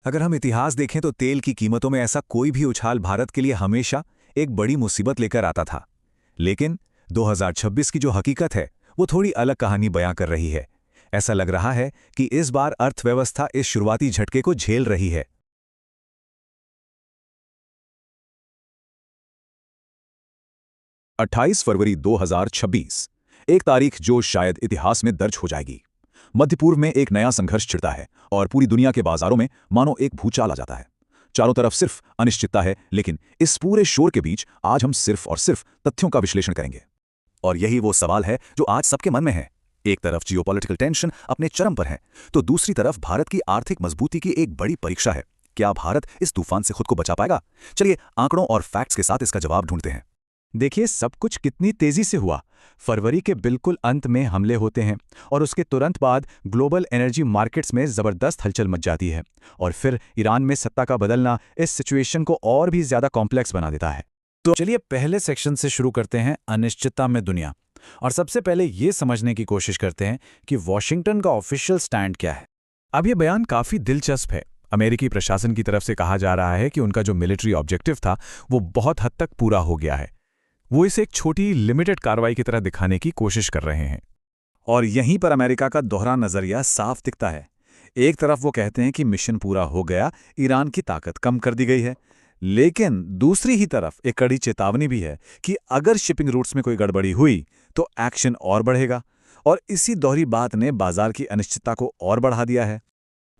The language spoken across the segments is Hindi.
अगर हम इतिहास देखें तो तेल की कीमतों में ऐसा कोई भी उछाल भारत के लिए हमेशा एक बड़ी मुसीबत लेकर आता था। लेकिन 2026 की जो हकीकत है वो थोड़ी अलग कहानी बयां कर रही है। ऐसा लग रहा है कि इस बार अर्थव्यवस्था इस शुरुआती झटके को झेल रही है। 28 फरवरी 2026, एक तारीख जो शायद इतिहास में दर्ज हो जाएगी। मध्य पूर्व में एक नया संघर्ष छिड़ता है और पूरी दुनिया के बाजारों में मानो एक भूचाल आ जाता है। चारों तरफ सिर्फ अनिश्चितता है, लेकिन इस पूरे शोर के बीच आज हम सिर्फ और सिर्फ तथ्यों का विश्लेषण करेंगे। और यही वो सवाल है जो आज सबके मन में है। एक तरफ जियोपॉलिटिकल टेंशन अपने चरम पर है, तो दूसरी तरफ भारत की आर्थिक मजबूती की एक बड़ी परीक्षा है। क्या भारत इस तूफान से खुद को बचा पाएगा? चलिए आंकड़ों और फैक्ट्स के साथ इसका जवाब ढूंढते हैं। देखिए, सब कुछ कितनी तेजी से हुआ। फरवरी के बिल्कुल अंत में हमले होते हैं और उसके तुरंत बाद ग्लोबल एनर्जी मार्केट्स में ज़बरदस्त हलचल मच जाती है। और फिर ईरान में सत्ता का बदलना इस सिचुएशन को और भी ज़्यादा कॉम्प्लेक्स बना देता है। तो चलिए पहले सेक्शन से शुरू करते हैं, अनिश्चितता में दुनिया। और सबसे पहले ये समझने की कोशिश करते हैं कि वॉशिंगटन का ऑफिशियल स्टैंड क्या है। अब ये बयान काफ़ी दिलचस्प है। अमेरिकी प्रशासन की तरफ से कहा जा रहा है कि उनका जो मिलिट्री ऑब्जेक्टिव था वो बहुत हद तक पूरा हो गया है। वो इसे एक छोटी लिमिटेड कार्रवाई की तरह दिखाने की कोशिश कर रहे हैं। और यहीं पर अमेरिका का दोहरा नजरिया साफ दिखता है। एक तरफ वो कहते हैं कि मिशन पूरा हो गया, ईरान की ताकत कम कर दी गई है, लेकिन दूसरी ही तरफ एक कड़ी चेतावनी भी है कि अगर शिपिंग रूट्स में कोई गड़बड़ी हुई तो एक्शन और बढ़ेगा। और इसी दोहरी बात ने बाजार की अनिश्चितता को और बढ़ा दिया है।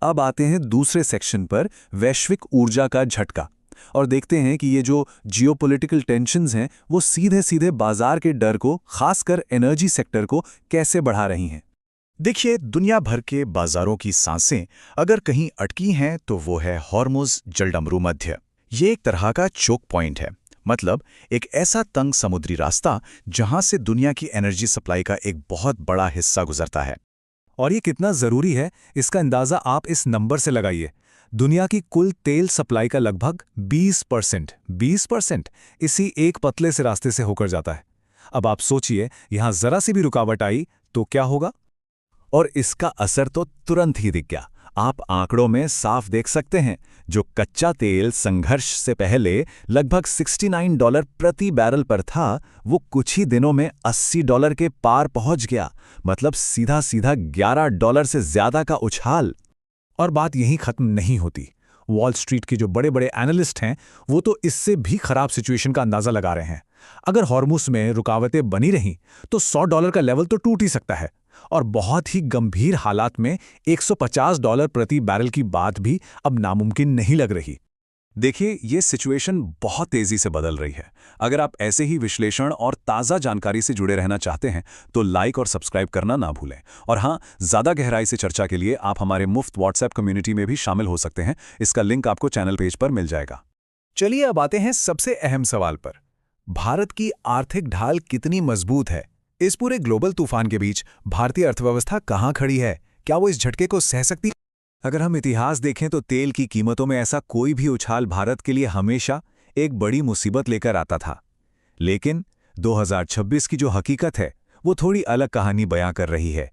अब आते हैं दूसरे सेक्शन पर, वैश्विक ऊर्जा का झटका, और देखते हैं कि ये जो जियोपॉलिटिकल टेंशन्स हैं वो सीधे सीधे बाजार के डर को, खासकर एनर्जी सेक्टर को, कैसे बढ़ा रही हैं। देखिए, दुनिया भर के बाजारों की सांसें अगर कहीं अटकी हैं तो वो है हॉर्मुज़ जलडमरू मध्य। ये एक तरह का चोक पॉइंट है, मतलब एक ऐसा तंग समुद्री रास्ता जहां से दुनिया की एनर्जी सप्लाई का एक बहुत बड़ा हिस्सा गुजरता है। और ये कितना ज़रूरी है इसका अंदाज़ा आप इस नंबर से लगाइए। दुनिया की कुल तेल सप्लाई का लगभग 20% इसी एक पतले से रास्ते से होकर जाता है। अब आप सोचिए, यहां जरा सी भी रुकावट आई तो क्या होगा? और इसका असर तो तुरंत ही दिख गया। आप आंकड़ों में साफ देख सकते हैं। जो कच्चा तेल संघर्ष से पहले लगभग $69 प्रति बैरल पर था, वो कुछ ही दिनों में $80 के पार पहुंच गया। मतलब सीधा सीधा $11 से ज्यादा का उछाल। और बात यहीं खत्म नहीं होती। वॉल स्ट्रीट के जो बड़े बड़े एनालिस्ट हैं वो तो इससे भी खराब सिचुएशन का अंदाजा लगा रहे हैं। अगर हॉर्मुज़ में रुकावटें बनी रहीं तो $100 का लेवल तो टूट ही सकता है। और बहुत ही गंभीर हालात में $150 प्रति बैरल की बात भी अब नामुमकिन नहीं लग रही। देखिए, ये सिचुएशन बहुत तेजी से बदल रही है। अगर आप ऐसे ही विश्लेषण और ताज़ा जानकारी से जुड़े रहना चाहते हैं तो लाइक और सब्सक्राइब करना ना भूलें। और हाँ, ज़्यादा गहराई से चर्चा के लिए आप हमारे मुफ्त व्हाट्सएप कम्युनिटी में भी शामिल हो सकते हैं। इसका लिंक आपको चैनल पेज पर मिल जाएगा। चलिए अब आते हैं सबसे अहम सवाल पर। भारत की आर्थिक ढाल कितनी मजबूत है? इस पूरे ग्लोबल तूफान के बीच भारतीय अर्थव्यवस्था कहाँ खड़ी है? क्या वो इस झटके को सह सकती है? अगर हम इतिहास देखें तो तेल की कीमतों में ऐसा कोई भी उछाल भारत के लिए हमेशा एक बड़ी मुसीबत लेकर आता था। लेकिन 2026 की जो हकीकत है वो थोड़ी अलग कहानी बयां कर रही है।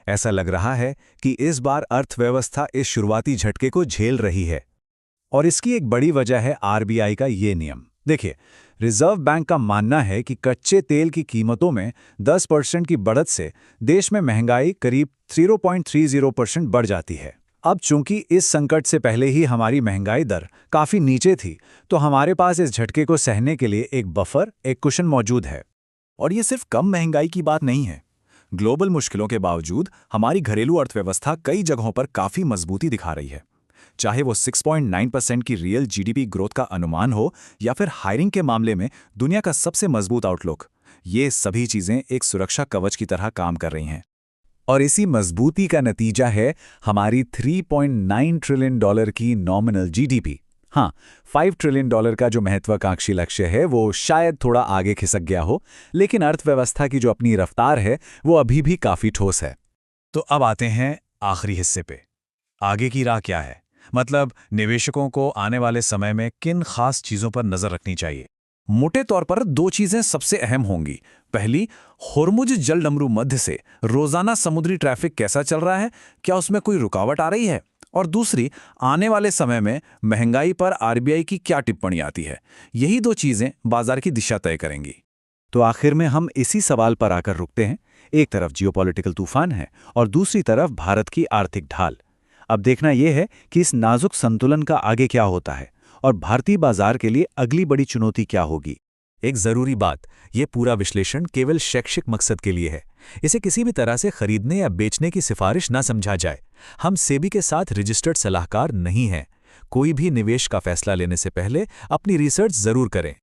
ऐसा लग रहा है कि इस बार अर्थव्यवस्था इस शुरुआती झटके को झेल रही है। और इसकी एक बड़ी वजह है आरबीआई का ये नियम। देखिए, रिजर्व बैंक का मानना है कि कच्चे तेल की कीमतों में 10% की बढ़त से देश में महंगाई करीब 0.30% बढ़ जाती है। अब चूंकि इस संकट से पहले ही हमारी महंगाई दर काफ़ी नीचे थी, तो हमारे पास इस झटके को सहने के लिए एक बफर, एक कुशन मौजूद है। और ये सिर्फ कम महंगाई की बात नहीं है। ग्लोबल मुश्किलों के बावजूद हमारी घरेलू अर्थव्यवस्था कई जगहों पर काफ़ी मजबूती दिखा रही है। चाहे वो 6.9% की रियल जीडीपी ग्रोथ का अनुमान हो या फिर हायरिंग के मामले में दुनिया का सबसे मजबूत आउटलुक, ये सभी चीज़ें एक सुरक्षा कवच की तरह काम कर रही हैं। और इसी मजबूती का नतीजा है हमारी $3.9 ट्रिलियन की नॉमिनल जीडीपी। हाँ, $5 ट्रिलियन का जो महत्वाकांक्षी लक्ष्य है वो शायद थोड़ा आगे खिसक गया हो, लेकिन अर्थव्यवस्था की जो अपनी रफ्तार है वो अभी भी काफ़ी ठोस है। तो अब आते हैं आखिरी हिस्से पे। आगे की राह क्या है? मतलब निवेशकों को आने वाले समय में किन खास चीज़ों पर नज़र रखनी चाहिए? मोटे तौर पर दो चीजें सबसे अहम होंगी। पहली, होर्मुज जलडमरू मध्य से रोजाना समुद्री ट्रैफिक कैसा चल रहा है, क्या उसमें कोई रुकावट आ रही है? और दूसरी, आने वाले समय में महंगाई पर आरबीआई की क्या टिप्पणी आती है। यही दो चीजें बाजार की दिशा तय करेंगी। तो आखिर में हम इसी सवाल पर आकर रुकते हैं। एक तरफ जियोपॉलिटिकल तूफान है और दूसरी तरफ भारत की आर्थिक ढाल। अब देखना यह है कि इस नाजुक संतुलन का आगे क्या होता है और भारतीय बाजार के लिए अगली बड़ी चुनौती क्या होगी। एक जरूरी बात, ये पूरा विश्लेषण केवल शैक्षिक मकसद के लिए है। इसे किसी भी तरह से खरीदने या बेचने की सिफारिश ना समझा जाए। हम सेबी के साथ रजिस्टर्ड सलाहकार नहीं हैं। कोई भी निवेश का फैसला लेने से पहले अपनी रिसर्च जरूर करें।